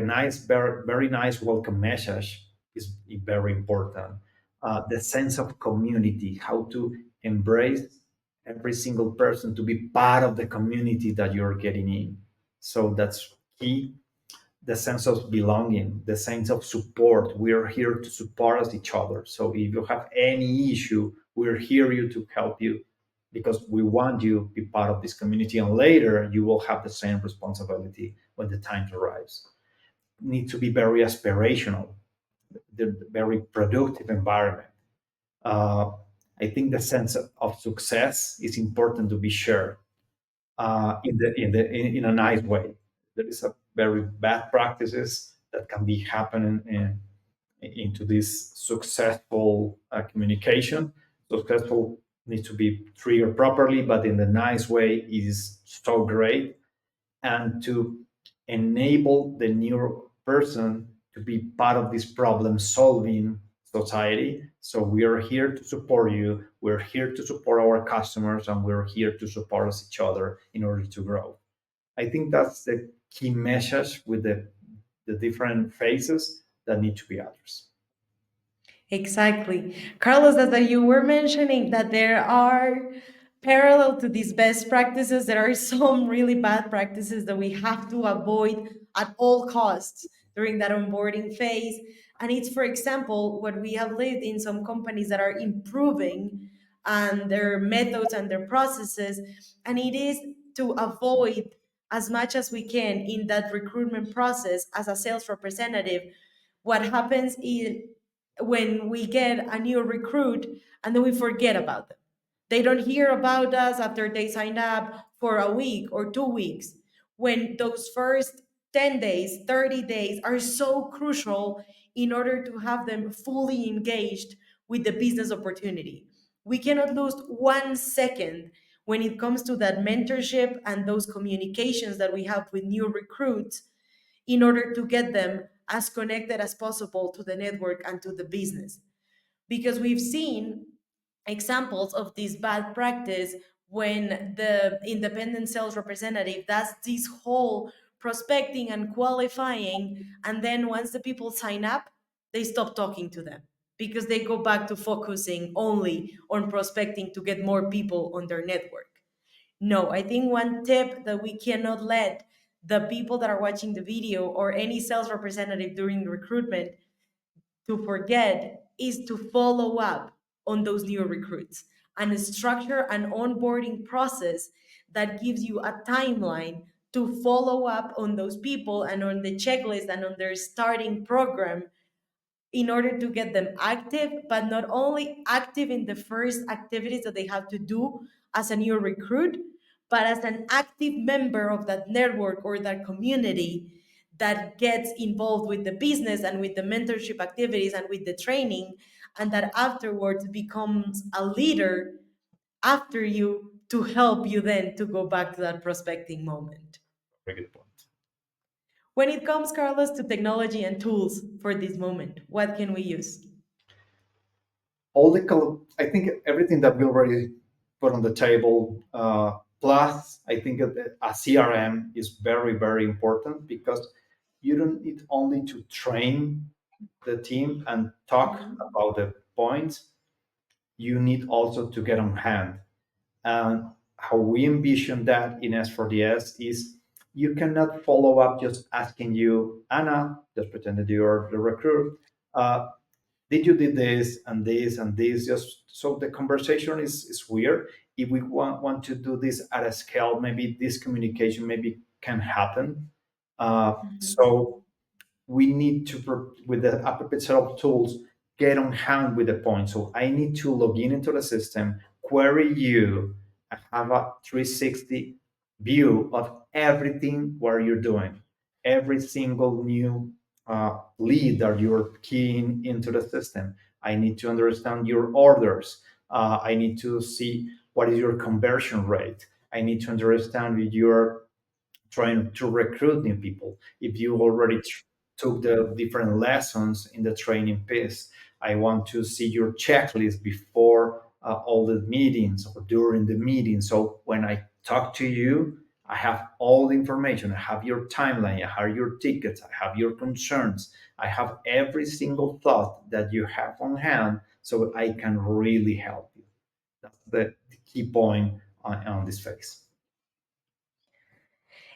S2: nice, very nice welcome message is very important. The sense of community, how to embrace every single person to be part of the community that you're getting in. So that's key. The sense of belonging, the sense of support. We are here to support each other. So if you have any issue, we're here you to help you because we want you to be part of this community. And later you will have the same responsibility when the time arrives. Need to be very aspirational, the very productive environment. Uh, I think the sense of success is important to be shared in a nice way. There is a very bad practices that can be happening into this successful communication. Successful needs to be triggered properly, but in the nice way is so great. And to enable the new person to be part of this problem solving society. So we are here to support you. We're here to support our customers, and we're here to support us each other in order to grow. I think that's the key message with the different phases that need to be addressed.
S1: Exactly. Carlos, as you were mentioning that there are parallel to these best practices, there are some really bad practices that we have to avoid at all costs during that onboarding phase. And it's, for example, what we have lived in some companies that are improving and their methods and their processes. And it is to avoid as much as we can in that recruitment process as a sales representative. What happens is when we get a new recruit and then we forget about them. They don't hear about us after they signed up for a week or 2 weeks. When those first 10 days, 30 days are so crucial in order to have them fully engaged with the business opportunity. We cannot lose 1 second when it comes to that mentorship and those communications that we have with new recruits in order to get them as connected as possible to the network and to the business. Because we've seen examples of this bad practice when the independent sales representative does this whole prospecting and qualifying, and then once the people sign up, they stop talking to them because they go back to focusing only on prospecting to get more people on their network. No, I think one tip that we cannot let the people that are watching the video or any sales representative during recruitment to forget is to follow up on those new recruits and structure an onboarding process that gives you a timeline to follow up on those people and on the checklist and on their starting program in order to get them active, but not only active in the first activities that they have to do as a new recruit, but as an active member of that network or that community that gets involved with the business and with the mentorship activities and with the training, and that afterwards becomes a leader after you to help you then to go back to that prospecting moment.
S2: Very good point.
S1: When it comes, Carlos, to technology and tools for this moment, what can we use?
S2: I think everything that we already put on the table, plus I think a CRM is very, very important because you don't need only to train the team and talk
S1: Mhm.
S2: about the points, you need also to get on hand. And how we envision that in S4DS is you cannot follow up just asking you, Anna, just pretend that you're the recruit. Uh, did you did this and this and this? Just so the conversation is weird. If we want to do this at a scale, maybe this communication maybe can happen. So we need to, with the appropriate set of tools, get on hand with the point. So I need to log in into the system, query you, and have a 360 view of everything what you're doing. Every single new lead that you're keying into the system. I need to understand your orders. I need to see what is your conversion rate. I need to understand if you're trying to recruit new people. If you already took the different lessons in the training piece, I want to see your checklist before all the meetings or during the meeting. So when I talk to you, I have all the information. I have your timeline, I have your tickets, I have your concerns, I have every single thought that you have on hand so I can really help you. That's the key point on this phase.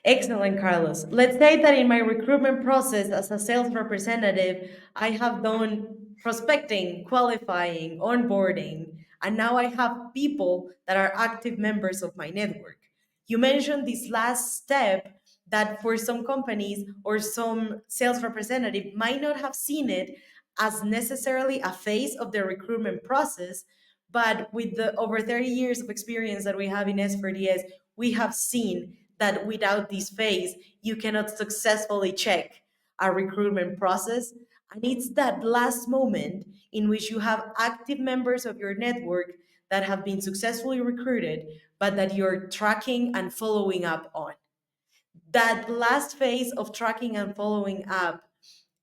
S1: Excellent, Carlos. Let's say that in my recruitment process as a sales representative, I have done prospecting, qualifying, onboarding, and now I have people that are active members of my network. You mentioned this last step that for some companies or some sales representative might not have seen it as necessarily a phase of the recruitment process, but with the over 30 years of experience that we have in S4DS, we have seen that without this phase, you cannot successfully check a recruitment process. And it's that last moment in which you have active members of your network that have been successfully recruited, but that you're tracking and following up on. That last phase of tracking and following up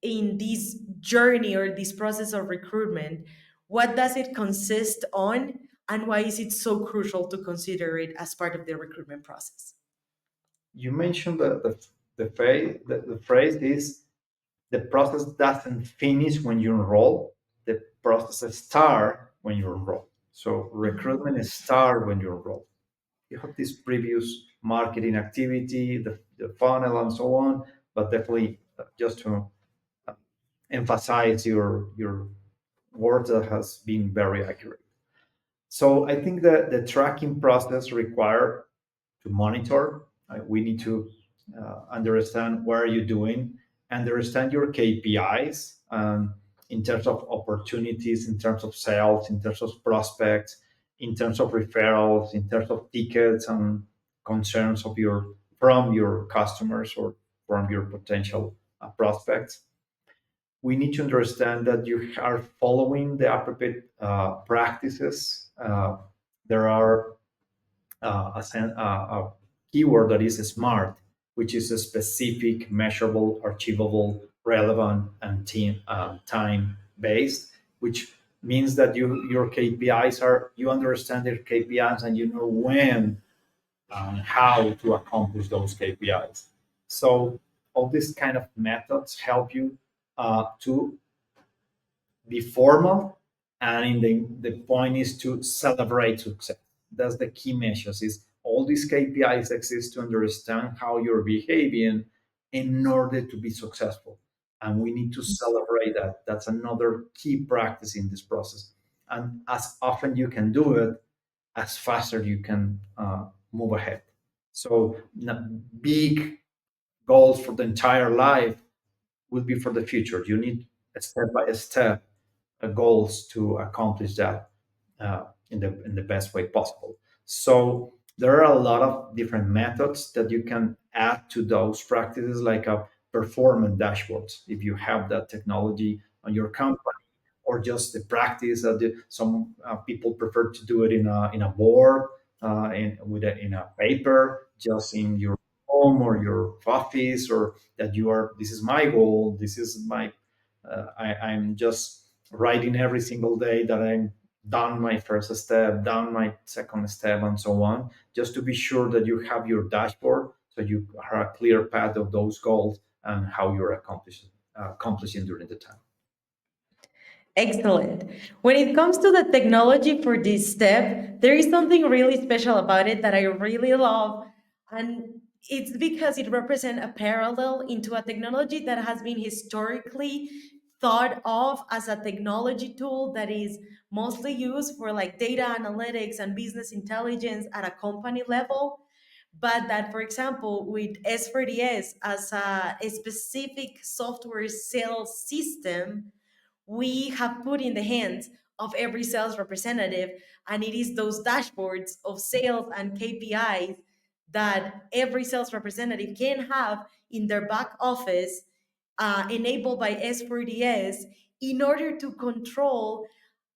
S1: in this journey or this process of recruitment, what does it consist on? And why is it so crucial to consider it as part of the recruitment process?
S2: You mentioned the phrase is the process doesn't finish when you enroll. The process starts when you enroll. So recruitment starts when you enroll. You have this previous marketing activity, the funnel, and so on. But definitely, just to uh, emphasize your words that has been very accurate. So I think that the tracking process require to monitor. We need to understand what are you doing, understand your KPIs in terms of opportunities, in terms of sales, in terms of prospects, in terms of referrals, in terms of tickets and concerns of your from your customers or from your potential prospects. We need to understand that you are following the appropriate practices. There are a keyword that is smart, which is a specific, measurable, achievable, relevant, and time based, which means that your KPIs are, you understand your KPIs and you know when and how to accomplish those KPIs. So all these kind of methods help you to be formal, and in the point is to celebrate success. That's the key message, is all these KPIs exist to understand how you're behaving in order to be successful, and we need to celebrate that. That's another key practice in this process, and as often you can do it, as faster you can move ahead. So big goals for the entire life will be for the future. You need a step by step goals to accomplish that in the best way possible. So there are a lot of different methods that you can add to those practices, like a performance dashboards. If you have that technology on your company, or just the practice that some people prefer to do it in a board, in a paper, just in your home or your office, or that you are, this is my goal, this is my I'm just writing every single day that I'm done my first step, done my second step, and so on, just to be sure that you have your dashboard, so you have a clear path of those goals and how you're accomplishing during the time.
S1: Excellent. When it comes to the technology for this step, there is something really special about it that I really love. And it's because it represents a parallel into a technology that has been historically thought of as a technology tool that is mostly used for like data analytics and business intelligence at a company level. But that, for example, with S4DS as a specific software sales system, we have put in the hands of every sales representative, and it is those dashboards of sales and KPIs that every sales representative can have in their back office, enabled by S4DS, in order to control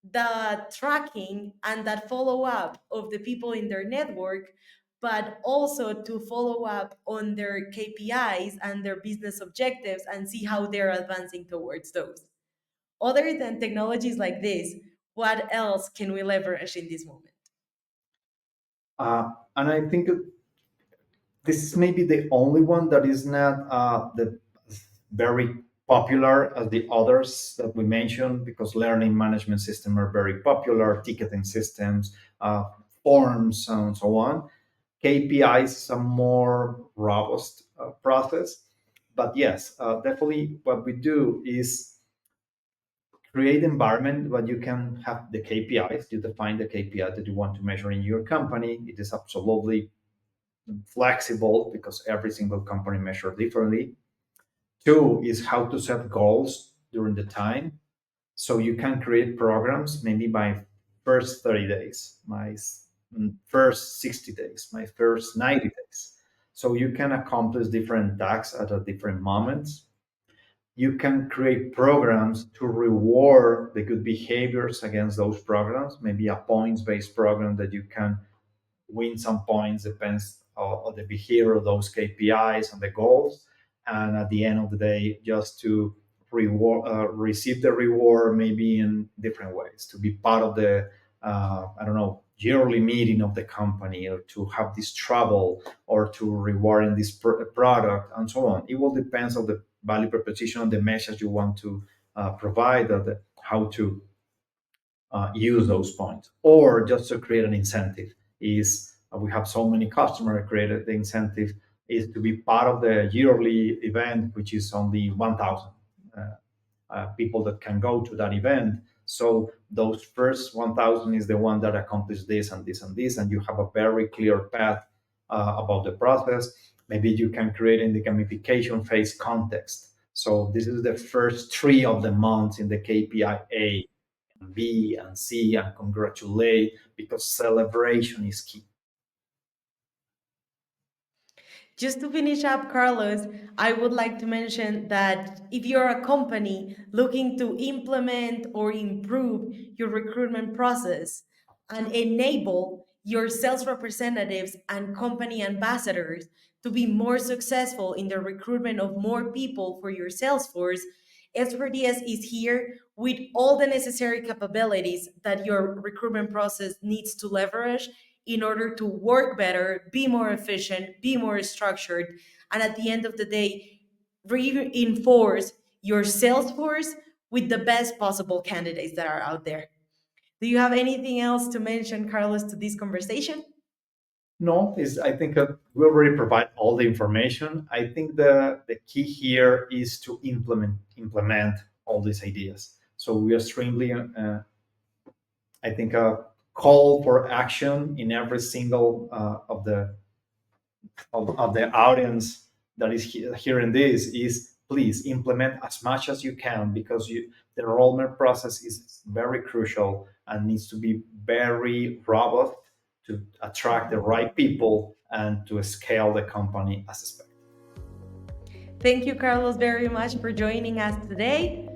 S1: the tracking and that follow up of the people in their network, but also to follow up on their KPIs and their business objectives and see how they're advancing towards those. Other than technologies like this, what else can we leverage in this moment?
S2: And I think this is maybe the only one that is not the very popular as the others that we mentioned, because learning management systems are very popular, ticketing systems, forms, and so on. KPIs is a more robust process. But yes, definitely what we do is create environment where you can have the KPIs. You define the KPI that you want to measure in your company. It is absolutely flexible because every single company measures differently. Two is how to set goals during the time. So you can create programs maybe by first 30 days, my first 60 days, my first 90 days. So you can accomplish different tasks at a different moments. You can create programs to reward the good behaviors against those programs, maybe a points based program that you can win some points, depends on the behavior of those KPIs and the goals. And at the end of the day, just to receive the reward maybe in different ways, to be part of the I don't know, yearly meeting of the company, or to have this travel, or to reward in this product, and so on. It will depends on the value proposition, the message you want to provide, or how to use those points, or just to create an incentive. Is we have so many customers, created the incentive is to be part of the yearly event, which is only 1,000 people that can go to that event. So those first 1,000 is the one that accomplished this and this and this, and you have a very clear path about the process. Maybe you can create in the gamification phase context. So this is the first three of the months in the KPI A, B, and C, and congratulate, because celebration is key.
S1: Just to finish up, Carlos, I would like to mention that if you're a company looking to implement or improve your recruitment process and enable your sales representatives and company ambassadors to be more successful in the recruitment of more people for your sales force, S4DS is here with all the necessary capabilities that your recruitment process needs to leverage in order to work better, be more efficient, be more structured, and at the end of the day, reinforce your sales force with the best possible candidates that are out there. Do you have anything else to mention, Carlos, to this conversation?
S2: No, is I think we already provide all the information. I think the key here is to implement all these ideas. So we are extremely, I think, a call for action in every single of the audience that is hearing this is please implement as much as you can because the enrollment process is very crucial and needs to be very robust to attract the right people and to scale the company as expected.
S1: Thank you, Carlos, very much for joining us today.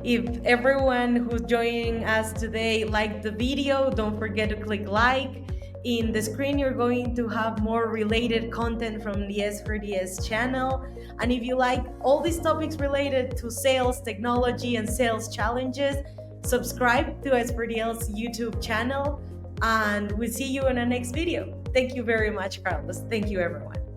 S1: If everyone who's joining us today liked the video, don't forget to click like. In the screen, you're going to have more related content from the S4DS channel. And if you like all these topics related to sales, technology, and sales challenges, subscribe to S4DL's YouTube channel. And we'll see you in the next video. Thank you very much, Carlos. Thank you, everyone.